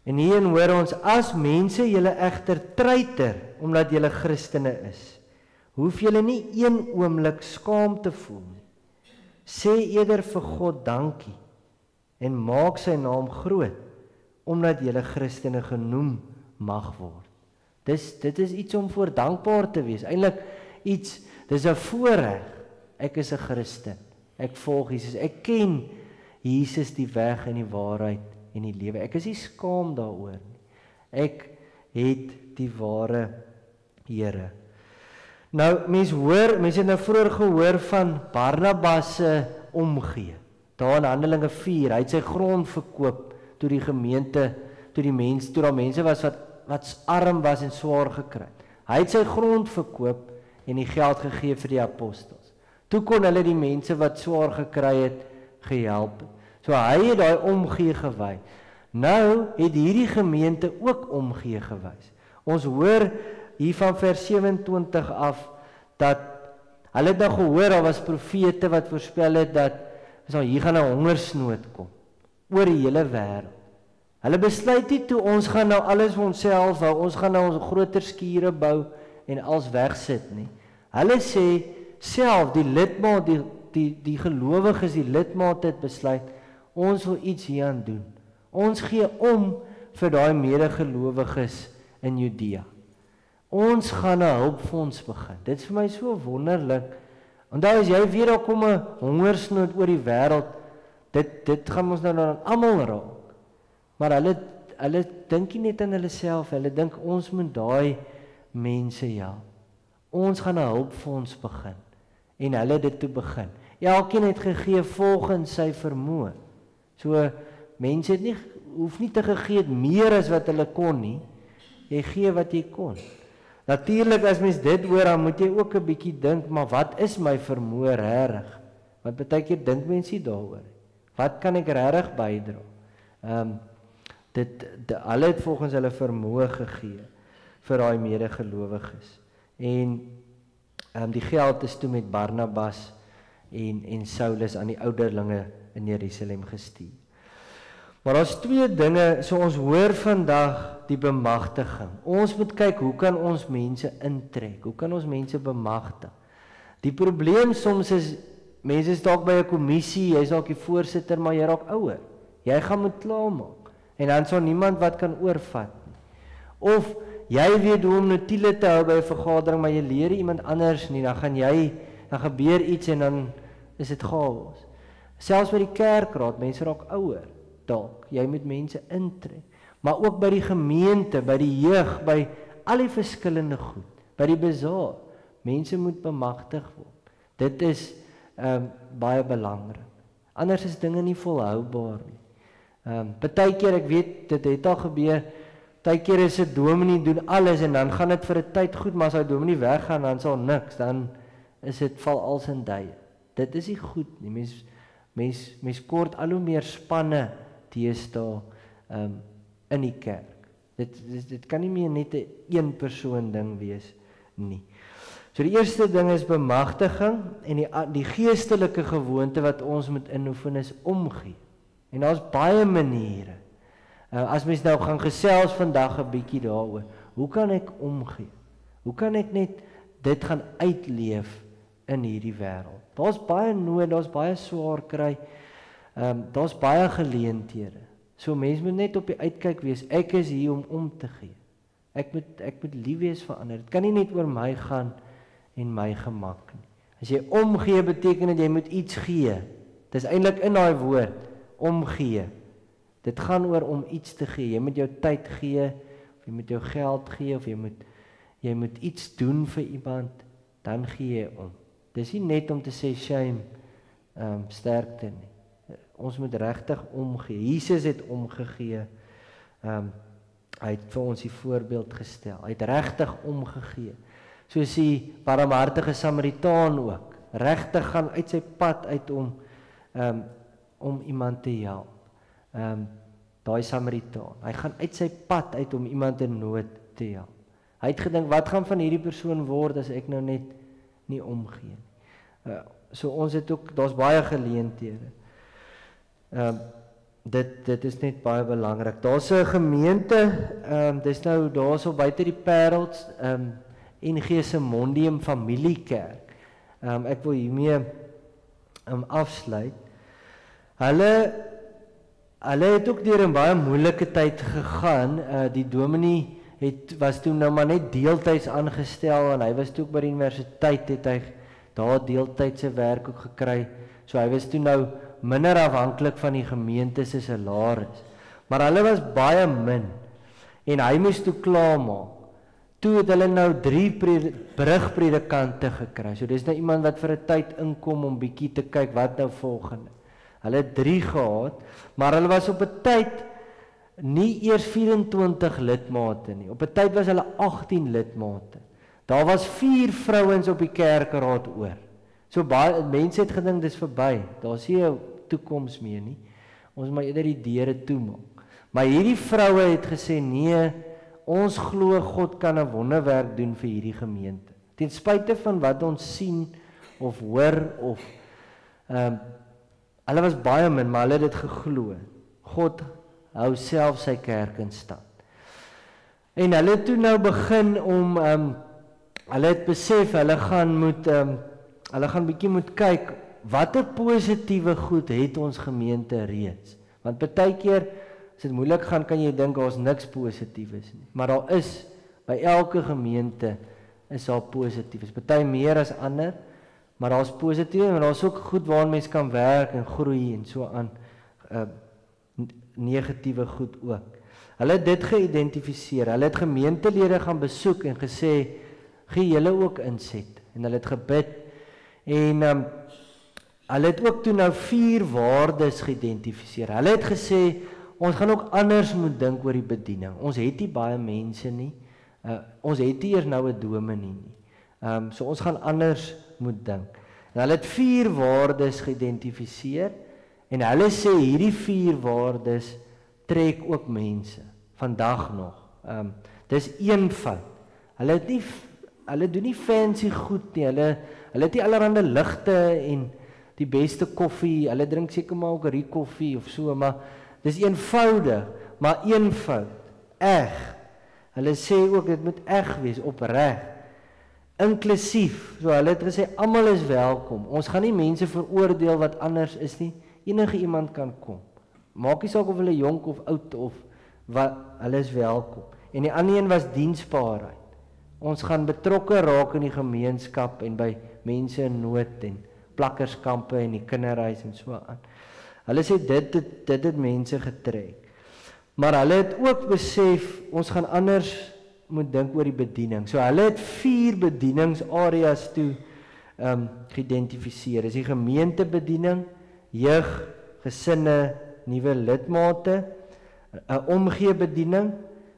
En hierin hoor ons, as mense julle egter treiter, omdat julle Christene is, hoef julle nie een oomblik skaam te voel nie. Sê eerder vir God dankie, en maak sy naam groot, omdat julle Christene genoem mag word. Dit is iets om voor dankbaar te wees, eintlik iets, dis 'n voorreg, ek is 'n Christen, ek volg Jesus, ek ken Jesus die weg en die waarheid en die lewe. Ek is nie skaam daaroor nie. Ek het die ware Here. Nou, mense het nou vroeër gehoor van Barnabas se omgee. Daar in Handelinge 4, hy het sy grond verkoop toe die gemeente, toe daar mense was wat arm was en swaar gekry het. Hy het sy grond verkoop en die geld gegee vir die apostels. Toe kon hulle die mense wat swaar gekry het gehelp. So hy het daai omgee gewys. Nou het hierdie gemeente ook omgee gewys. Ons hoor hier van vers 27 af dat hulle het nou gehoor, daar was profete wat voorspel het dat hier gaan 'n hongersnood kom oor die hele wêreld. Hulle besluit nie toe ons gaan nou alles vir onsself hou, ons gaan nou ons groter skure bou en als wegsit nie. Hulle sê self die lidmaat, die gelowiges, die lidmaat het besluit, ons wil iets hieraan doen. Ons gee om vir daai medegelowiges in Judea. Ons gaan 'n hulpfonds begin. Dit is vir my so wonderlik. Onthou as jy weer daar kom 'n hongersnood oor die wêreld, dit gaan ons nou aan almal raak. Maar hulle dink nie net aan hulle self, hulle dink ons moet daai mense help. Ons gaan 'n hulpfonds begin en hulle dit toe begin. Elkeen het gegee volgens sy vermoë. So mense het hoef nie te gegee meer as wat hulle kon nie. Jy gee wat jy kon. Natuurlik as mens dit hoor, dan moet jy ook 'n bietjie dink, maar wat is my vermoë regtig? Want baie keer dink mense nie daaroor. Wat kan ek regtig bydra? Hulle het volgens hulle vermoë gegee vir daai medegelowiges. En die geld is toe met Barnabas en Saulus aan die ouderlinge in Jerusalem gestuur. Maar daar's twee dinge, so ons hoor vandag die bemagtiging. Ons moet kyk, hoe kan ons mense intrek? Hoe kan ons mense bemagtig? Die probleem soms is, mense is dalk by 'n kommissie, jy's dalk die voorsitter, maar jy raak ouer. Jy gaan moet klaarmaak. En dan sal niemand wat kan oorvat nie. Of jy weet hoe om notiele te hou by 'n vergadering, maar jy leer iemand anders nie, dan gebeur iets en dan is dit chaos. Selfs by die kerkraad, mense raak ouer. Dalk, jy moet mense intrek, maar ook by die gemeente, by die jeug, by al die verskillende goed, by die bazaar, mense moet bemagtig word. Dit is baie belangrik. Anders is dinge nie volhoubaar nie. Partykeer, ek weet, dit het al gebeur, partykeer is 'n dominee doen alles en dan gaan dit vir 'n tyd goed, maar as hy dominee weggaan, dan sal niks, dan is dit val als in duie. Dit is nie goed nie. Mens kort al hoe meer spanne deesdae in die kerk. Dit kan nie meer net 'n een persoon ding wees nie. So die eerste ding is bemagtiging en die geestelike gewoonte wat ons moet inoefen is omgee. En daar's baie maniere. As mens nou gaan gesels vandag 'n bietjie daaroor, hoe kan ek omgee? Hoe kan ek net dit gaan uitleef in hierdie wêreld? Daar's baie nood, daar's baie swaar kry, daar's baie geleenthede. So mense moet net op die uitkyk wees, ek is hier om te gee. Ek moet lief wees vir ander. Dit kan nie net oor my gaan en my gemak nie. As jy omgee, beteken dit jy moet iets gee. Dit is eintlik in daai woord, omgee. Dit gaan oor om iets te gee. Jy moet jou tyd gee, of jy moet jou geld gee, of jy moet iets doen vir iemand, dan gee jy om. Dis nie net om te sê shame, sterkte nie. Ons moet regtig omgee. Jesus het omgegee. Hy het vir ons die voorbeeld gestel. Hy het regtig omgegee. Soos die barmhartige Samaritaan ook. Regtig gaan uit sy pad uit om iemand te help. Daai Samaritaan. Hy gaan uit sy pad uit om iemand in nood te help. Hy het gedink, wat gaan van hierdie persoon word as ek nou net nie omgee nie. So ons het ook, daar's baie geleenthede. Dit is net baie belangrik. Daar's 'n gemeente, dis nou daarso buite die Parels, NG se Mondium Familiekerk. Ek wil hiermee afsluit. Hulle het ook deur 'n baie moeilike tyd gegaan. Die dominee was toe nou maar net deeltyds aangestel en hy was toe ook by die universiteit, het hy daar deeltydse werk ook gekry. So hy was toe nou minder afhanklik van die gemeente se salaris. Maar hulle was baie min en hy moes toe klaarmaak. Toe het hulle nou 3 brugpredikante gekry. So dis nou iemand wat vir 'n tyd inkom om bietjie te kyk wat nou volgende. Hulle het 3 gehad, maar hulle was op 'n tyd nie eers 24 lidmate nie. Op 'n tyd was hulle 18 lidmate. Daar was 4 vrouens op die kerkraad oor. So baie mense het gedink dis verby. Daar's nie 'n toekoms meer nie. Ons moet eerder die deure toemaak. Maar hierdie vroue het gesê nee, ons glo God kan 'n wonderwerk doen vir hierdie gemeente. Ten spyte van wat ons sien of hoor of hulle was baie min, maar hulle het dit geglo. God hou self sy kerk in stand. En hulle het toe nou begin om hulle het besef hulle gaan bietjie moet kyk watter positiewe goed het ons gemeente reeds. Want partykeer as dit moeilik gaan kan jy dink daar's niks positiefs nie. Maar daar is by elke gemeente is daar positiefs. Party meer as ander, maar daar's positief en daar's ook goed waaraan mens kan werk en groei en so aan negatiewe goed ook. Hulle het dit geïdentifiseer. Hulle het gemeentelede gaan besoek en gesê gee julle ook inset en hulle het gebid en hulle het ook toe nou 4 waardes geïdentifiseer. Hulle het gesê ons gaan ook anders moet dink oor die bediening. Ons het nie baie mense nie. Ons het nie eers nou 'n dominee nie. So ons gaan anders moet dink. En hulle het 4 waardes geïdentifiseer en hulle sê hierdie 4 waardes trek ook mense vandag nog. Dis eenvoud. Hulle doen nie fancy goed nie. Hulle het nie allerhande ligte en die beste koffie. Hulle drink seker maar ook koffie of so, maar dis eenvoudig, maar eenvoud, eg. Hulle sê ook dit moet eg wees, opreg, inklusief. So hulle het gesê almal is welkom. Ons gaan nie mense veroordeel wat anders is nie. Enige iemand kan kom. Maak nie saak of hulle jonk of oud of wat, hulle is welkom. En die ander een was diensbaarheid. Ons gaan betrokke raak in die gemeenskap en by mense in nood en plakkerskampe en die kinderhuis en so aan. Hulle sê dit het mense getrek. Maar hulle het ook besef ons gaan anders moet dink oor die bediening. So hulle het 4 bedieningsareas toe geïdentifiseer. Dis die gemeentebediening, jeug, gesinne, nuwe lidmate, 'n omgeebediening,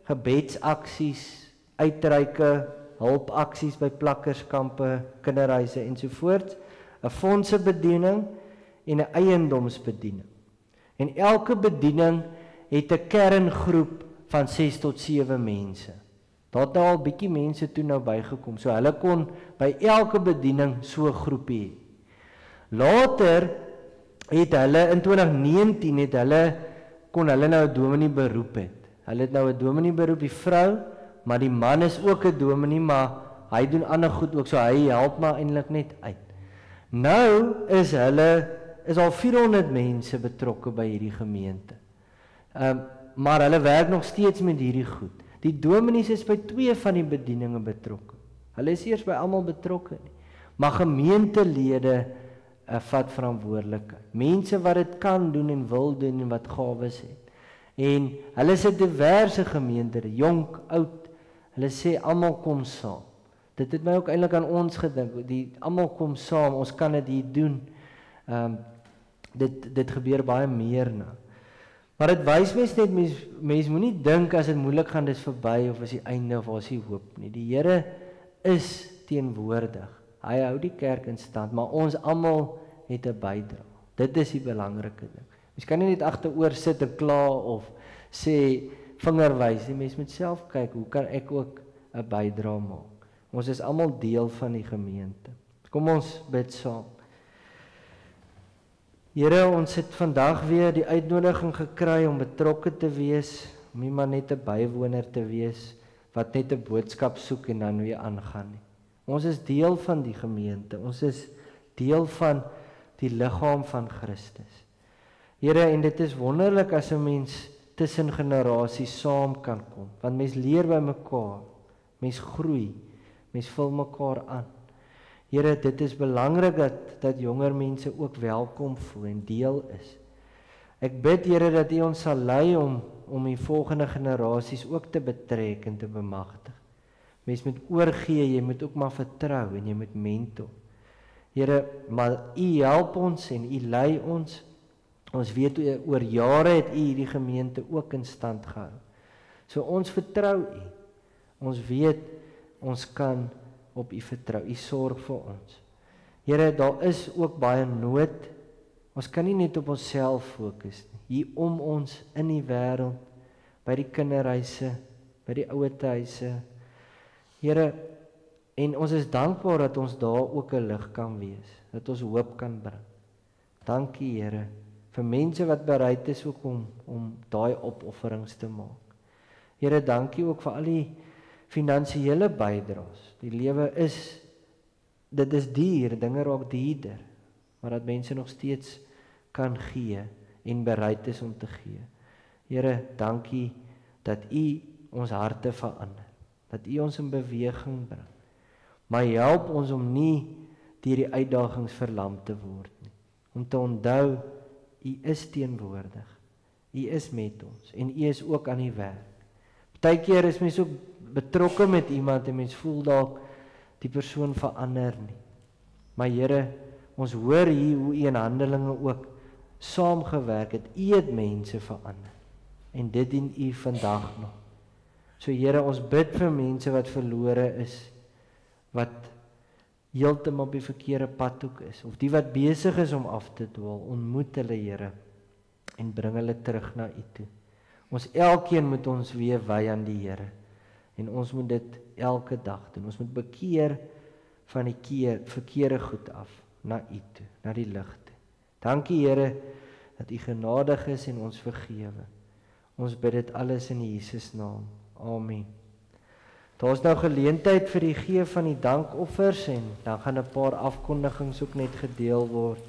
gebedsaksies, uitreike, hulpaksies by plakkerskampe, kinderhuise ensovoorts, 'n fondsebediening en 'n eiendomsbediening. En elke bediening het 'n kerngroep van 6 tot 7 mense. Daar het nou al bietjie mense toe nou bygekom, so hulle kon by elke bediening so 'n groepie hê. Later het hulle in 2019 kon hulle nou 'n dominee beroep het. Hulle het nou 'n dominee beroep, die vrou, maar die man is ook 'n dominee, maar hy doen ander goed ook, so hy help maar eintlik net uit. Nou is al 400 mense betrokke by hierdie gemeente. Maar hulle werk nog steeds met hierdie goed. Die dominees is by 2 van die bedieninge betrokke. Hulle is eers by almal betrokke nie. Maar gemeentelede vat verantwoordelikheid. Mense wat dit kan doen en wil doen en wat gawes het. En hulle is 'n diverse gemeente, jonk, oud. Hulle sê almal kom saam. Dit het my ook eintlik aan ons gedink. Almal kom saam, ons kan dit hier doen. Dit gebeur baie meer nou. Maar dit wys mens moenie dink as dit moeilik gaan dis verby of is die einde of is die hoop nie. Die Here is teenwoordig. Hy hou die kerk in stand, maar ons almal het 'n bydrae. Dit is die belangrike ding. Mens kan nie net agteroor sit en kla of sê vingerwys nie. Mens moet self kyk, hoe kan ek ook 'n bydrae maak? Ons is almal deel van die gemeente. Kom ons bid saam. Here, ons het vandag weer die uitnodiging gekry om betrokke te wees, om nie maar net 'n bywoner te wees wat net 'n boodskap soek en dan weer aangaan nie. Ons is deel van die gemeente. Ons is deel van die liggaam van Christus. Here, en dit is wonderlik as 'n mens tussen generasies saam kan kom, want mens leer by mekaar, mens groei, mens vul mekaar aan. Here, dit is belangrik dat jonger mense ook welkom voel en deel is. Ek bid, Here, dat U ons sal lei om die volgende generasies ook te betrek en te bemagtig. Mens moet oorgee, jy moet ook maar vertrou en jy moet mentor. Here, maar U help ons en U lei ons. Ons weet oor jare het U die gemeente ook in stand gehou. So ons vertrou U. Ons weet ons kan op U vertrou. U sorg vir ons. Here, daar is ook baie nood. Ons kan nie net op onsself fokus nie. Hier om ons in die wêreld, by die kinderhuise, by die ouetehuise. Here, en ons is dankbaar dat ons daar ook 'n lig kan wees, dat ons hoop kan bring. Dankie, Here, vir mense wat bereid is ook om daai opofferings te maak. Here, dankie ook vir al die finansiële bydraes. Die lewe dit is duur, dinge raak duurder, maar dat mense nog steeds kan gee en bereid is om te gee. Here, dankie dat U ons harte verander, dat U ons in beweging bring. Maar help ons om nie deur die uitdagings verlam te word nie. Om te onthou, U is teenwoordig. U is met ons en U is ook aan die werk. Partykeer is mens ook betrokke met iemand en mens voel dalk die persoon verander nie. Maar Here, ons hoor hier hoe U in Handelinge ook saamgewerk het. U het mense verander. En dit dien U vandag nog. So Here, ons bid vir mense wat verlore is, wat heeltemal op die verkeerde pad ook is, of die wat besig is om af te dwaal, ontmoet hulle, Here, en bring hulle terug na U toe. Ons elkeen moet ons weer wy aan die Here, en ons moet dit elke dag doen. Ons moet bekeer van die verkeerde goed af, na U toe, na die lig toe. Dankie, Here, dat U genadig is en ons vergewe. Ons bid dit alles in Jesus naam. Amen. Daar is nou geleentheid vir die gee van die dankoffers en dan gaan 'n paar afkondigings ook net gedeel word.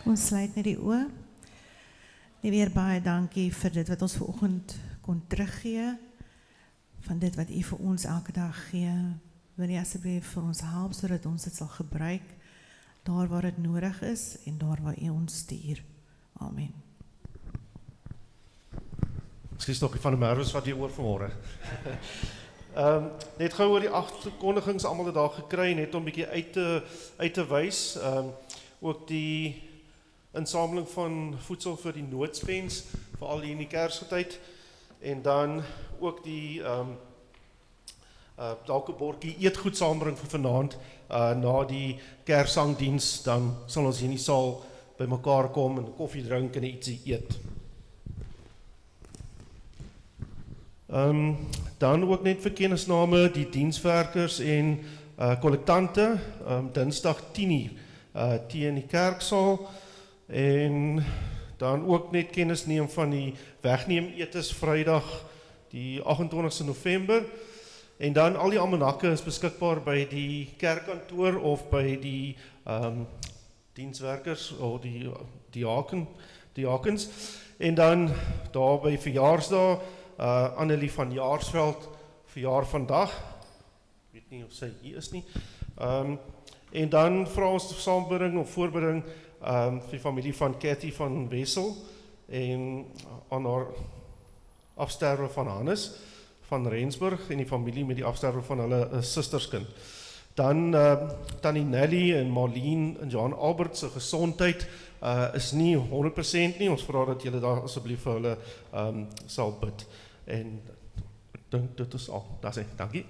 Ons sluit net die oë. Net weer baie dankie vir dit wat ons vanoggend kon teruggee, van dit wat U vir ons elke dag gee. Wil U asseblief vir ons help, sodat ons dit sal gebruik, daar waar dit nodig is, en daar waar U ons stuur. Amen. Miskien is nog die van die Merwes wat hier oor vanmôre. Net gou oor die afkondigings almal het daar gekry, net om 'n bietjie uit te wys. Ook die insameling van voedsel vir die noodspens, veral hier in die Kersgetyd, en dan ook die dalk 'n bordjie eetgoed saambring vir vanaand, na die Kerssangdiens, dan sal ons hier in die saal by mekaar kom en koffie drink en ietsie eet. Dan ook net vir kennisname, die dienswerkers en kollektante, Dinsdag 10:00 in die kerksaal, en dan ook net kennis neem van die wegneem etes Vrydag die 28 November, en dan al die almanakke is beskikbaar by die kerkkantoor of by die dienswerkers of die diakens, en dan daar by verjaarsdae, Annelie van Jaarsveld verjaar vandag, weet nie of sy hier is nie, en dan vra ons saambring of voorbring vir die familie van Cathy van Wessel, en aan haar afsterwe van Hannes van Rensburg, en die familie met die afsterwe van hulle susterskind. Dan Tannie Nelly en Marlene en Johan Albert se gesondheid is nie 100% nie, ons vra dat julle daar asseblief vir hulle sal bid. En ek dink dit is al. Daar's hy. Dankie.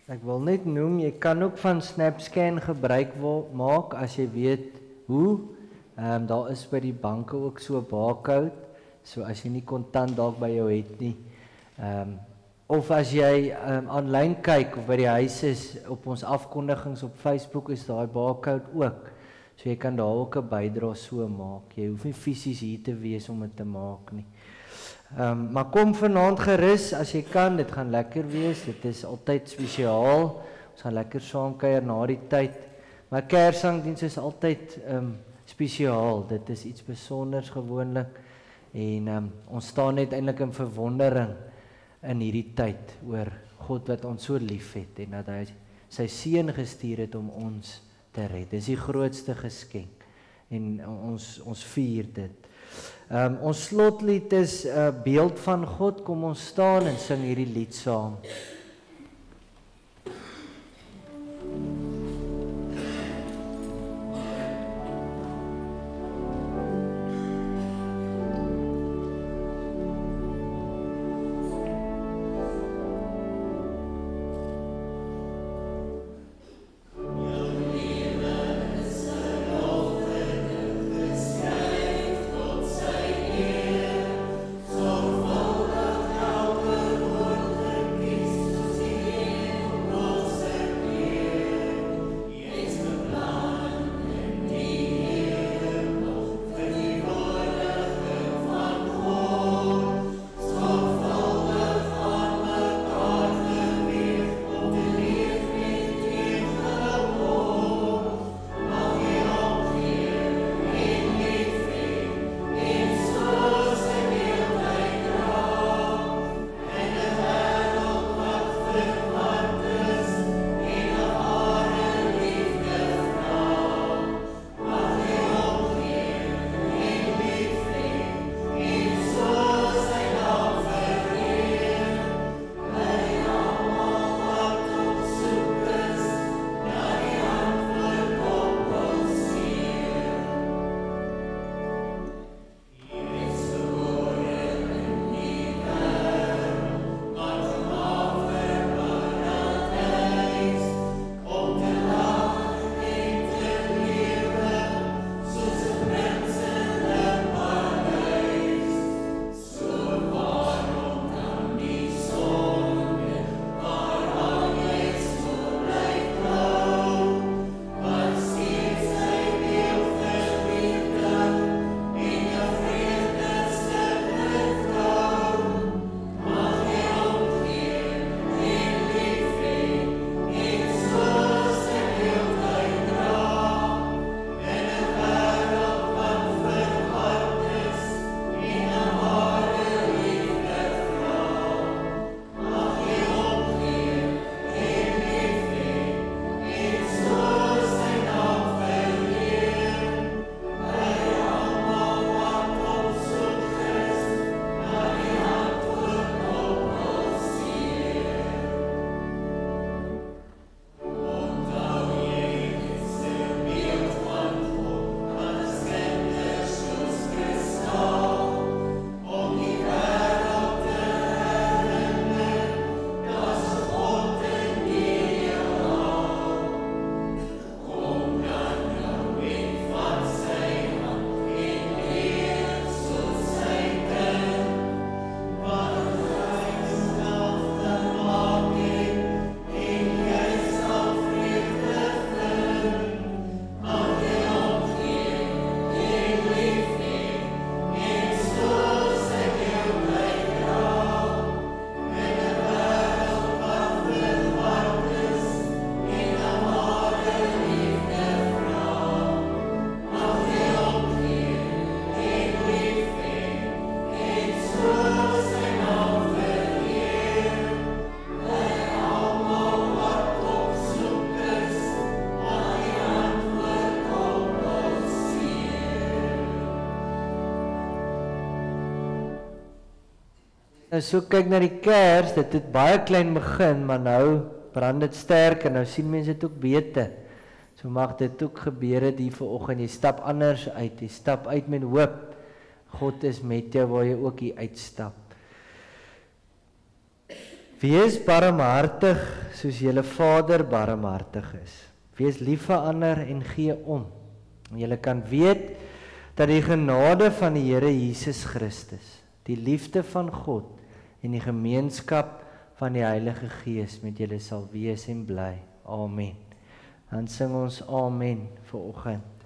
Ek wil net noem, jy kan ook van SnapScan gebruik maak as jy weet hoe. Daar is by die banke ook so 'n barcode, so as jy nie kontant dalk by jou het nie. Of as jy aanlyn kyk of by die huis is, op ons afkondigings op Facebook is daai barcode ook. So jy kan daar ook 'n bydrae so maak. Jy hoef nie fisies hier te wees om dit te maak nie. Maar kom vanaand gerus as jy kan, dit gaan lekker wees. Dit is altyd spesiaal. Ons gaan lekker saam kuier na die tyd. Maar Kerssangdiens is altyd spesiaal. Dit is iets besonders gewoonlik, en ons staan net eintlik in verwondering in hierdie tyd oor God wat ons so liefhet en dat hy sy seun gestuur het om ons te red. Dis die grootste geskenk en ons vier dit. Ons slotlied is 'n beeld van God. Kom ons staan en sing hierdie lied saam. Zorgvuldig elke woord gekies. nou so kyk na die kers, dit het baie klein begin, maar nou brand dit sterk en nou sien mense dit ook beter. So mag dit ook gebeur het hier vanoggend. Jy stap anders uit, jy stap uit met hoop. God is met jou waar jy ook hier uitstap. Wees barmhartig soos julle Vader barmhartig is. Wees lief vir ander en gee om. En julle kan weet dat die genade van die Here Jesus Christus, die liefde van God en die gemeenskap van die Heilige Gees met julle sal wees en bly. Amen. Dan sing ons amen vir oggend.